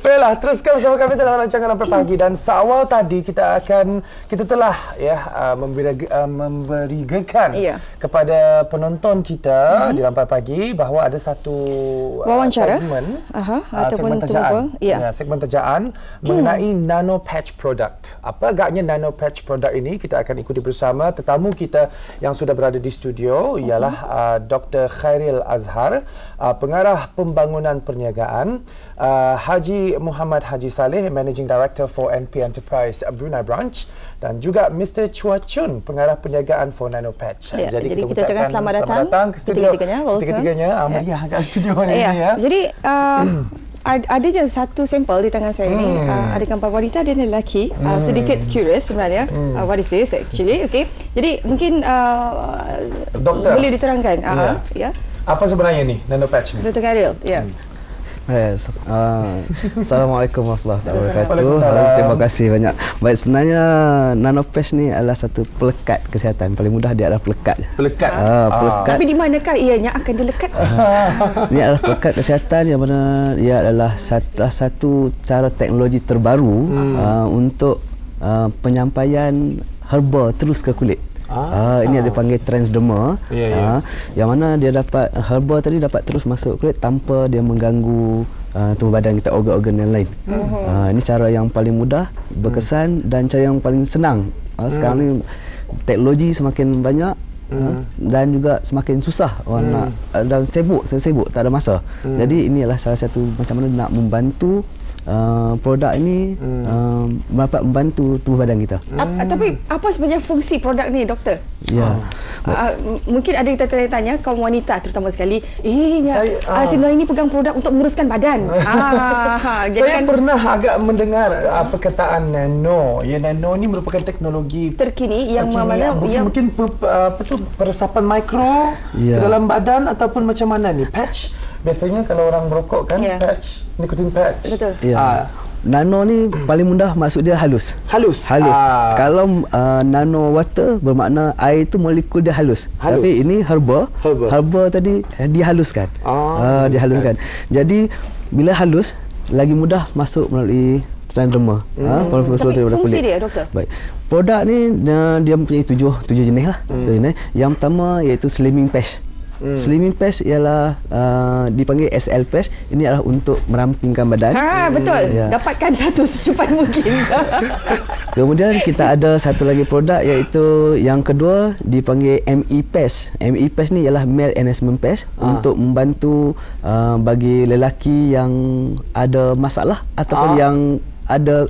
Baiklah, teruskan bersama kami dalam rancangan Lampai Pagi, dan seawal tadi kita telah memberikan kepada penonton kita di Lampai Pagi bahawa ada satu wawancara segmen terjaan mengenai nano patch product. Apa agaknya nano patch product ini? Kita akan ikuti bersama tetamu kita yang sudah berada di studio, ialah Dr. Khairil Azhar, pengarah pembangunan perniagaan, Haji Muhammad Haji Saleh, Managing Director for NP Enterprise Brunei Branch, dan juga Mr. Chua Chun, pengarah perniagaan for Nano Patch. Jadi kita ucapkan selamat datang ke studio tiga-tiganya. Meriah kat studio hari ini ya. Jadi ada je satu sampel di tangan saya ni. Ada gambar wanita dan lelaki. Sedikit curious sebenarnya. What is this actually? Okay. Jadi mungkin Doktor boleh diterangkan. Apa sebenarnya ni nano patch ni? Dr. Khairil. Assalamualaikum warahmatullahi wabarakatuh. Terima kasih banyak. Baik, sebenarnya nano patch ni adalah satu pelekat kesihatan. Paling mudah dia adalah pelekat. Pelekat. Tapi di manakah ianya akan dilekat? Ini adalah pelekat kesihatan yang mana ia adalah satu cara teknologi terbaru untuk penyampaian herba terus ke kulit. Ini ada panggil transderma, yang mana dia dapat herba tadi dapat terus masuk kulit tanpa dia mengganggu tubuh badan kita, organ-organ yang lain. Ini cara yang paling mudah, berkesan dan cara yang paling senang. Sekarang ni teknologi semakin banyak dan juga semakin susah orang nak, dan sibuk, tak ada masa. Jadi inilah salah satu macam mana nak membantu produk ini dapat membantu tubuh badan kita. Tapi apa sebenarnya fungsi produk ni, doktor? Mungkin ada yang tanya kaum wanita terutama sekali, sebenarnya ini pegang produk untuk menguruskan badan. Saya pernah agak mendengar perkataan nano. Nano ni merupakan teknologi terkini yang mana mungkin peresapan mikro ke dalam badan, ataupun macam mana ni patch. Biasanya kalau orang merokok kan patch, nikotin patch. Betul. Nano ni paling mudah, maksud dia halus. Kalau nano water bermakna air itu molekul dia halus. Tapi ini herba tadi dihaluskan. Dihaluskan. Jadi bila halus lagi mudah masuk melalui transderma. Tapi fungsi dia, doktor? Baik. Produk ni dia mempunyai tujuh jenis lah. Yang pertama iaitu slimming patch. Slimming patch ialah dipanggil SL patch. Ini adalah untuk merampingkan badan. Betul. Dapatkan satu secepat mungkin. Kemudian kita ada satu lagi produk, iaitu yang kedua dipanggil ME patch. ME patch ni ialah male enhancement patch, untuk membantu bagi lelaki yang ada masalah ataupun yang ada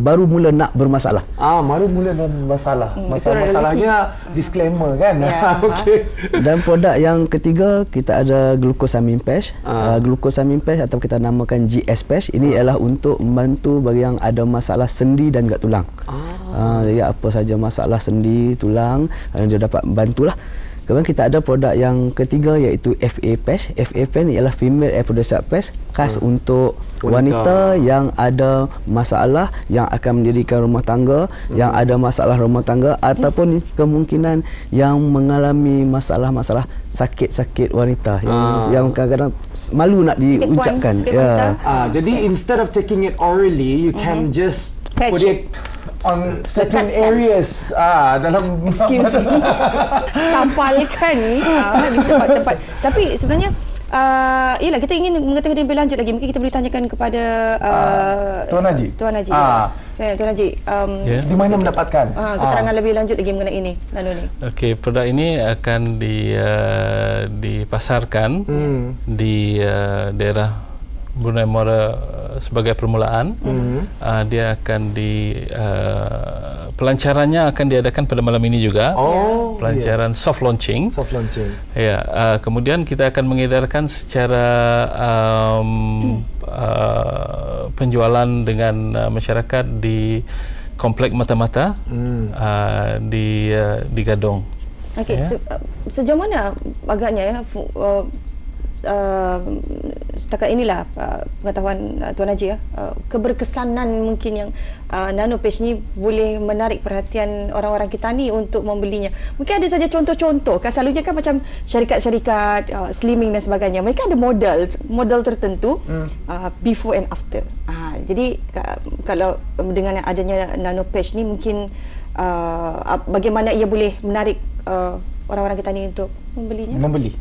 baru mula nak bermasalah. Baru mula nak bermasalah. Masalahnya disclaimer kan. Okey. Dan produk yang ketiga kita ada glucosamine patch. Glucosamine patch atau kita namakan GS patch. Ini adalah untuk membantu bagi yang ada masalah sendi dan juga tulang. Jadi apa saja masalah sendi, tulang, dia dapat membantulah. Kemudian kita ada produk yang ketiga, iaitu FA patch. FA patch ni ialah female aphrodisiac patch, khas untuk wanita yang ada masalah, yang akan mendirikan rumah tangga, yang ada masalah rumah tangga, ataupun kemungkinan yang mengalami masalah-masalah sakit-sakit wanita yang kadang-kadang malu nak diucapkan. Jadi instead of taking it orally, you can just put it on certain areas dalam tampalkan di tempat-tempat. Tapi sebenarnya ialah kita ingin mengetahui lebih lanjut lagi. Mungkin kita boleh tanyakan kepada Tuan Haji. Tuan Haji. Tuan Haji, di mana mendapatkan keterangan lebih lanjut lagi mengenai ini, nano ni? Okey, produk ini akan dipasarkan di daerah Brunei Muara sebagai permulaan. Dia akan pelancarannya akan diadakan pada malam ini juga. Pelancaran soft launching. Kemudian kita akan mengedarkan secara penjualan dengan masyarakat di Komplek Mata-Mata di Gadong. Okey, sejauh mana agaknya setakat inilah pengetahuan Tuan Haji keberkesanan mungkin yang nano patch ni boleh menarik perhatian orang-orang kita ni untuk membelinya. Mungkin ada saja contoh-contoh. Kan selalunya kan macam syarikat-syarikat slimming dan sebagainya, mereka ada model tertentu before and after. Jadi kalau dengan adanya nano patch ni mungkin bagaimana ia boleh menarik orang-orang kita ni untuk membeli.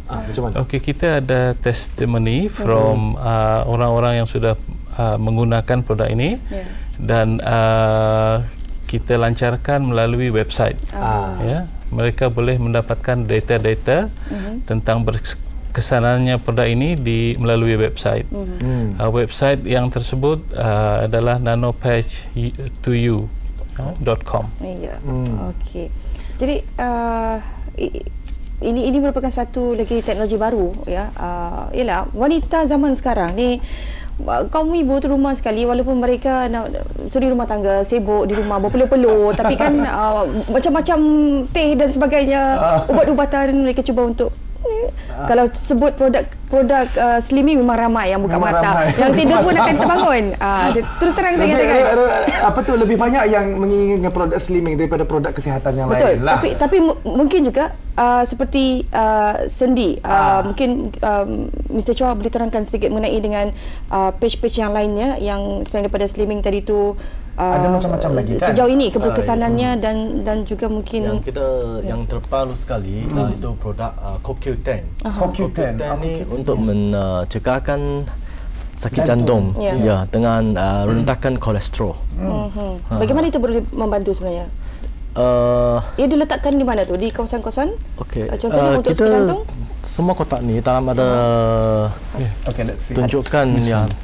Macam mana? Okey, kita ada testimoni from orang-orang yang sudah menggunakan produk ini dan kita lancarkan melalui website. Ya, mereka boleh mendapatkan data-data tentang berkesanannya produk ini melalui website. Website yang tersebut adalah nanopatch2u.com. Okey. Jadi ini merupakan satu lagi teknologi baru ya. Ialah wanita zaman sekarang ni, kaum ibu tu rumah sekali, walaupun mereka suri rumah tangga, sibuk di rumah berpeluh-peluh, tapi kan macam-macam teh dan sebagainya, ubat-ubatan mereka cuba untuk kalau sebut produk slimming memang ramai yang buka mata. Yang tidur pun akan terbangun. Terus terang saya katakan. Apa tu, lebih banyak yang menginginkan produk slimming daripada produk kesihatan yang betul. lain lah. Tapi mungkin juga seperti sendi. Mungkin Mr. Chua boleh terangkan sedikit mengenai dengan patch-patch yang lainnya yang selain daripada slimming tadi tu. Ada macam-macam lagi kan? Sejauh ini keberkesanannya dan juga mungkin yang terbaru sekali itu produk CoQ10. CoQ10 ni untuk mencegahkan sakit jantung dengan rendahkan kolesterol. Bagaimana itu boleh membantu sebenarnya? Ia diletakkan di mana tu? Di kawasan-kawasan? Contohnya untuk sakit jantung? Semua kotak ni dalam ada tunjukkan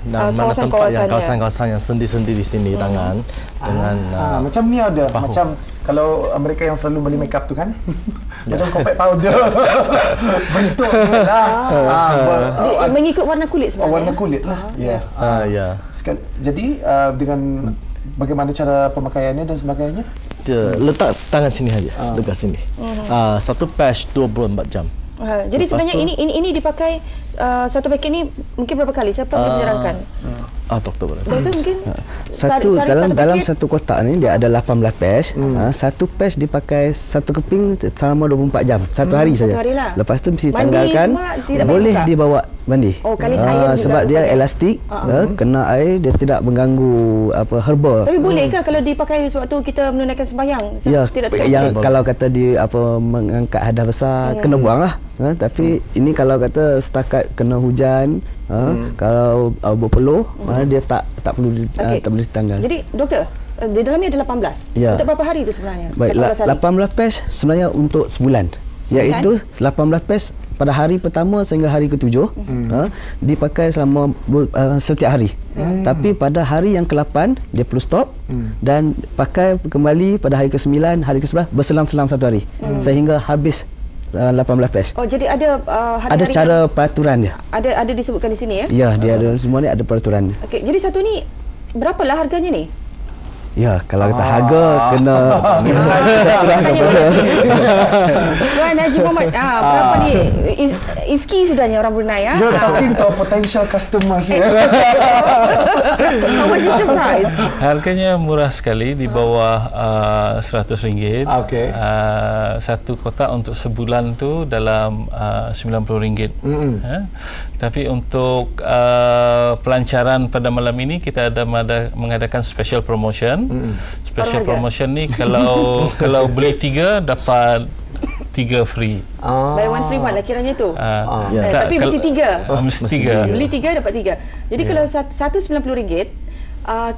mana tempat yang kawasan-kawasan yang sendi-sendi di sini tangan dengan macam ni ada bahu. Macam kalau mereka yang selalu beli makeup tu kan macam compact powder bentuknya lah mengikut warna kulit sebenarnya. Warna kulit lah. Jadi dengan bagaimana cara pemakaiannya dan sebagainya? Letak tangan sini saja, dekat sini. Satu patch 24 jam. Jadi sebenarnya ini dipakai satu paket ni mungkin berapa kali? Siapa boleh menerangkan? Doktor boleh. Doktor mungkin dalam satu kotak ni dia ada 18 patch. Satu patch dipakai satu keping selama 24 jam. Satu hari saja. Lepas tu mesti tanggalkan. Boleh dibawa mandi. Kalis air sebab dia elastik, kena air dia tidak mengganggu herba. Tapi bolehkah kalau dipakai sewaktu kita menunaikan sembahyang? Kalau kata mengangkat hadas besar kena buanglah. Tapi ini kalau kata setakat kena hujan, kalau berpeluh, dia tak perlu tak boleh ditanggal. Jadi doktor, di dalamnya ada 18. Untuk berapa hari itu sebenarnya? Baik, 18 patch sebenarnya untuk sebulan. Iaitu 18 patch pada hari pertama sehingga hari ke-7 dipakai selama setiap hari. Tapi pada hari yang ke-8 dia perlu stop dan pakai kembali pada hari ke-9, hari ke-11 berselang-selang satu hari sehingga habis 18 patch. Jadi ada ada cara peraturan dia. Ada disebutkan di sini ya? Ya, dia ada semua ni ada peraturan. Okey, jadi satu ni berapalah harganya ni? Ya, kalau kata harga kena Tuan Haji Muhammad, berapa ni? Iski sudahnya orang Brunei ya. You're talking to potential customers ya. How much is the price? Harganya murah sekali, di bawah RM100. Okey. Satu kotak untuk sebulan tu dalam RM90. Tapi untuk pelancaran pada malam ini kita ada mengadakan special promotion. Special promotion ni kalau beli 3 dapat 3 free. Buy one free one lah kiranya tu. Tapi mesti 3. Mesti 3. Beli 3 dapat 3. Jadi kalau satu RM90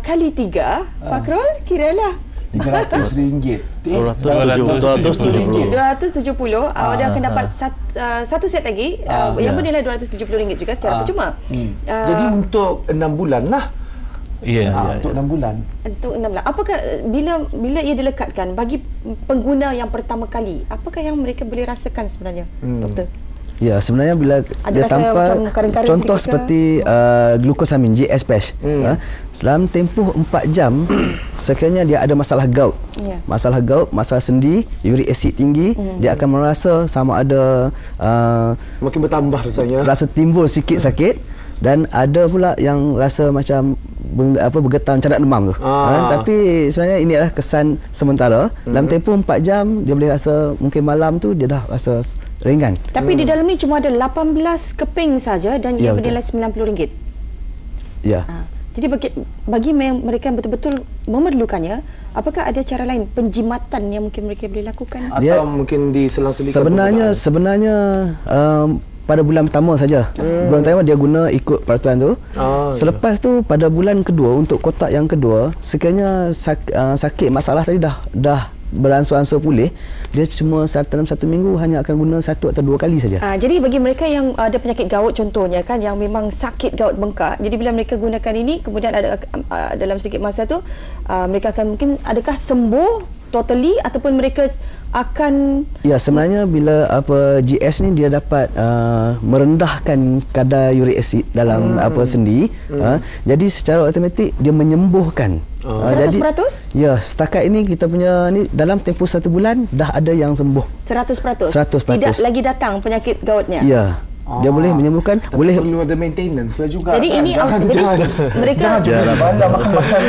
kali 3, Fakrul kiralah RM200. 270. Dia akan dapat satu set lagi yang bernilai RM270 juga secara percuma. Jadi untuk 6 bulan lah. Untuk 6 bulan. Untuk 6 bulan. Apakah bila ia dilekatkan bagi pengguna yang pertama kali, apakah yang mereka boleh rasakan sebenarnya, doktor? Ya, sebenarnya bila dia tanpa contoh seperti glukosamin GS patch, selama tempoh 4 jam sekiranya dia ada masalah gout, masalah sendi, uric acid tinggi, dia akan merasa sama ada makin bertambah rasanya, rasa timbul sikit sakit. Dan ada pula yang rasa macam bergetar macam nak demam tu. Tapi sebenarnya ini adalah kesan sementara. Dalam tempoh 4 jam dia boleh rasa, mungkin malam tu dia dah rasa ringan. Tapi di dalam ni cuma ada 18 keping saja dan ia bernilai RM90. Ya. Jadi bagi mereka yang betul-betul memerlukannya, apakah ada cara lain penjimatan yang mungkin mereka boleh lakukan? Atau mungkin diselang-selingkan? Sebenarnya pada bulan pertama saja. Bulan pertama dia guna ikut peraturan tu. Selepas tu pada bulan kedua, untuk kotak yang kedua, sekiranya sakit masalah tadi dah beransur-ansur pulih, dia cuma dalam 1 minggu hanya akan guna 1 atau 2 kali saja. Jadi bagi mereka yang ada penyakit gout contohnya kan, yang memang sakit gout bengkak, jadi bila mereka gunakan ini, kemudian ada dalam sedikit masa tu mereka akan mungkin adakah sembuh totally ataupun mereka akan... Ya, sebenarnya bila GS ni dia dapat merendahkan kadar uric acid dalam sendi. Jadi secara automatik dia menyembuhkan. 100%? Ya, setakat ini kita punya ni dalam tempoh 1 bulan dah ada yang sembuh. 100%? 100%. Tidak lagi datang penyakit goutnya? Ya. Dia boleh menyembuhkan, boleh perlu ada maintenance lah juga. Jadi kan? Ini mereka jangan bandar makan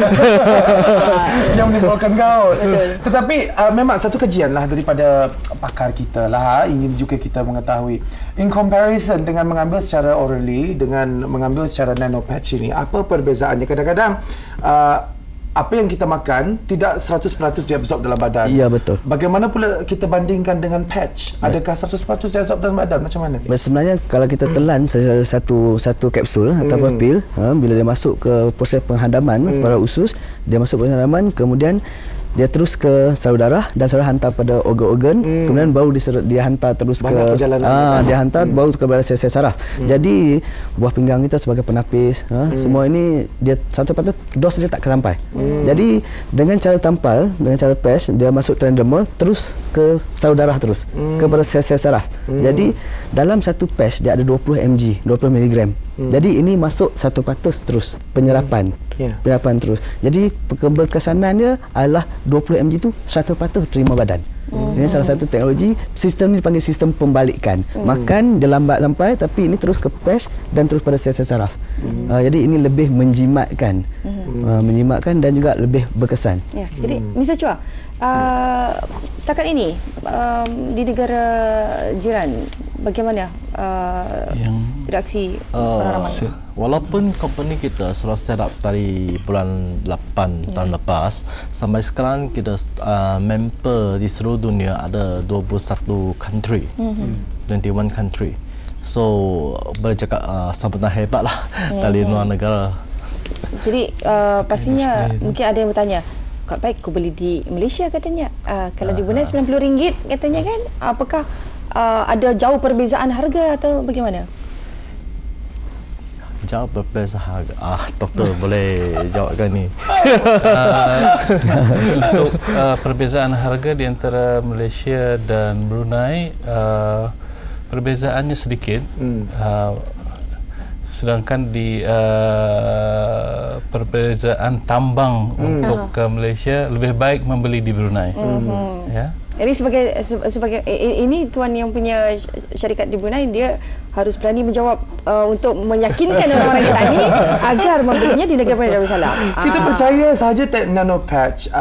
yang menimbulkan gout. Tetapi memang satu kajian lah daripada pakar kita lah, ingin juga kita mengetahui in comparison dengan mengambil secara orally dengan mengambil secara nano patch ini, apa perbezaannya? Kadang-kadang apa yang kita makan tidak 100% diabsorb dalam badan. Ya, betul. Bagaimana pula kita bandingkan dengan patch? Adakah 100% diabsorb dalam badan? Macam mana? Sebenarnya kalau kita telan satu kapsul atau pil, bila dia masuk ke proses penghadaman pada usus, dia masuk proses penghadaman, kemudian dia terus ke saluran darah dan saluran hantar pada organ-organ, kemudian baru dia hantar terus dia hantar baru kepada sel-sel saraf. Jadi buah pinggang kita sebagai penapis, semua ini dia satu patut dos dia tak sampai. Jadi dengan cara tampal, dengan cara patch, dia masuk transdermal terus ke saluran darah terus kepada sel-sel saraf. Jadi dalam satu patch dia ada 20 mg, 20 mg. Jadi ini masuk 100% terus penyerapan. Penyerapan terus. Jadi keberkesanan dia adalah 20 mg tu 100% terima badan. Ini salah satu teknologi. Sistem ni dipanggil sistem pembalikan. Makan dia lambat sampai, tapi ini terus ke patch dan terus pada sel-sel saraf. Jadi ini lebih menjimatkan. Menjimatkan dan juga lebih berkesan. Ya, jadi Mr. Chua, setakat ini di negara jiran bagaimana reaksi orang-orang? Walaupun company kita sudah set up dari bulan 8 tahun lepas, sampai sekarang kita member di seluruh dunia ada 21 country, 21 country. So boleh cakap sangat hebat lah dari luar negara. Jadi pastinya mungkin ada yang bertanya, kau baik aku beli di Malaysia katanya, kalau di Brunei RM90 katanya kan, apakah ada jauh perbezaan harga atau bagaimana? Jauh berbeza harga. Doktor boleh jawabkan ni. Untuk perbezaan harga di antara Malaysia dan Brunei, perbezaannya sedikit. Sedangkan di perbezaan tambang untuk ke Malaysia, lebih baik membeli di Brunei. Ya. Jadi sebagai ini tuan yang punya syarikat di Brunei, dia harus berani menjawab untuk meyakinkan orang-orang kita ni agar membelinya di negara Darussalam. Kita percaya sahaja nano patch,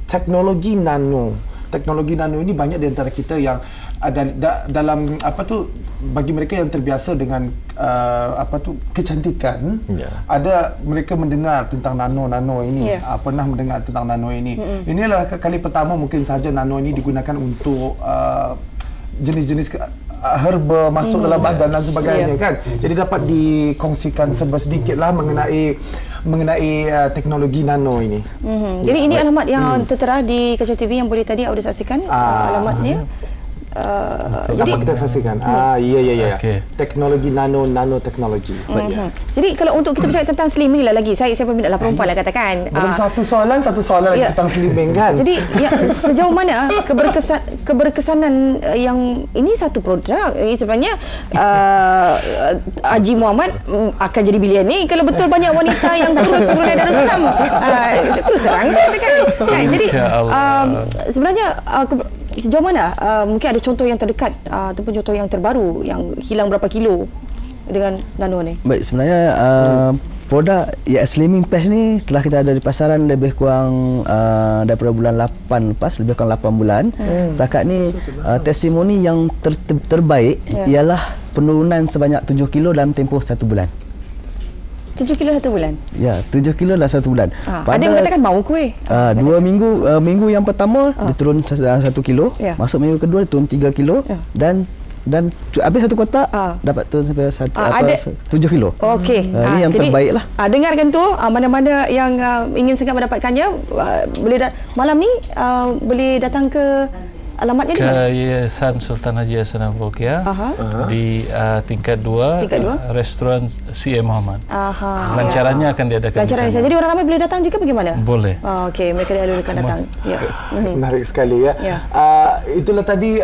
teknologi nano ini banyak di antara kita yang ada dalam bagi mereka yang terbiasa dengan kecantikan, ada mereka mendengar tentang nano ini, pernah mendengar tentang nano ini. Ini adalah kali pertama mungkin sahaja nano ini digunakan untuk jenis-jenis herba masuk dalam badan dan sebagainya kan. Jadi dapat dikongsikan sedikitlah mengenai teknologi nano ini. Jadi ini alamat yang tertera di Kacau TV yang boleh tadi awak saksikan alamatnya. Dapat kita saksikan. Ya. Okay. Teknologi nanoteknologi. Jadi kalau untuk kita bercakap tentang slimming lagi, saya peminatlah perempuan lah katakan. Belum satu soalan lagi tentang slimming kan. Jadi sejauh mana keberkesanan yang ini satu produk ini sebenarnya Haji Muhammad akan jadi bilianer kalau betul banyak wanita yang terus Brunei Darussalam. Terus terang saya katakan. Jadi sebenarnya sejauh mana mungkin ada contoh yang terdekat ataupun contoh yang terbaru yang hilang berapa kilo dengan nano ni? Baik, sebenarnya produk slimming patch ni telah kita ada di pasaran lebih kurang daripada bulan 8 lepas, lebih kurang 8 bulan. Setakat ni testimoni yang terbaik ialah penurunan sebanyak 7 kilo dalam tempoh 1 bulan. 7 kilo 1 bulan? Ya, 7 kilo dalam 1 bulan. Ada yang mengatakan mau kuih. 2 minggu yang pertama dia turun 1 kilo, masuk minggu kedua dia turun 3 kilo dan habis satu kotak dapat turun sampai 7 kilo. Okey. Ini yang terbaik lah. Dengarkan tu, mana-mana yang ingin sangat mendapatkannya, malam ni boleh datang ke alamatnya di mana? Ke Yayasan Sultan Haji Hassanal Bolkiah di tingkat 2 restoran CA Muhammad. Lancarannya akan diadakan di sana. Jadi orang ramai boleh datang juga bagaimana? Boleh. Okey, mereka dialurkan datang. Ya. Menarik sekali ya. Itulah tadi.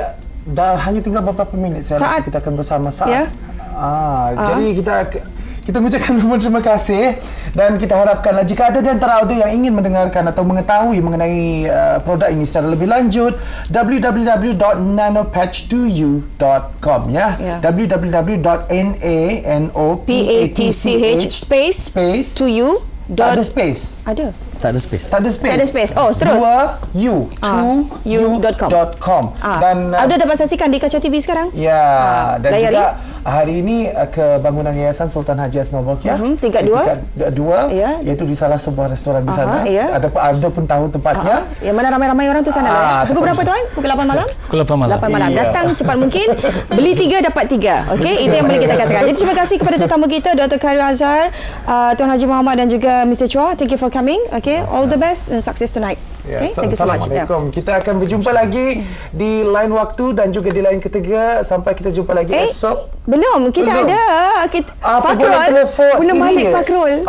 Dah hanya tinggal beberapa minit saya kita akan bersama saat. Jadi kita mengucapkan terima kasih dan kita harapkanlah jika ada di antara audio yang ingin mendengarkan atau mengetahui mengenai produk ini secara lebih lanjut, www.nanopatch2u.com ya. www.nanopatch space 2u. Ada space. Ada. Tak ada space. Tak ada space. Tak ada space. Oh, terus. 2u.com. Dan ada dapat saksikan di Kaca TV sekarang? Ya, dan layari. juga hari ini ke bangunan Yayasan Sultan Haji Hassanal Bolkiah. Tingkat 2. Iaitu di salah sebuah restoran di sana. Ada pun tahu tempatnya. Yang mana ramai-ramai orang tu sana lah. Pukul berapa tuan? Pukul 8 malam? Pukul 8 malam. 8 malam. Datang cepat mungkin. Beli 3 dapat 3. Okey, itu yang boleh kita katakan. Jadi terima kasih kepada tetamu kita Dr. Khairil Azhar, Tuan Haji Muhammad dan juga Mr. Chua. Thank you for coming. Okay, all the best and success tonight. Okay, thank you so much. Assalamualaikum. Kita akan berjumpa lagi di lain waktu dan juga di lain ketiga. Sampai kita jumpa lagi esok. Belum, kita ada Fakrul. Belum balik Fakrul.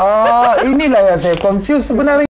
Inilah yang saya confuse sebenarnya.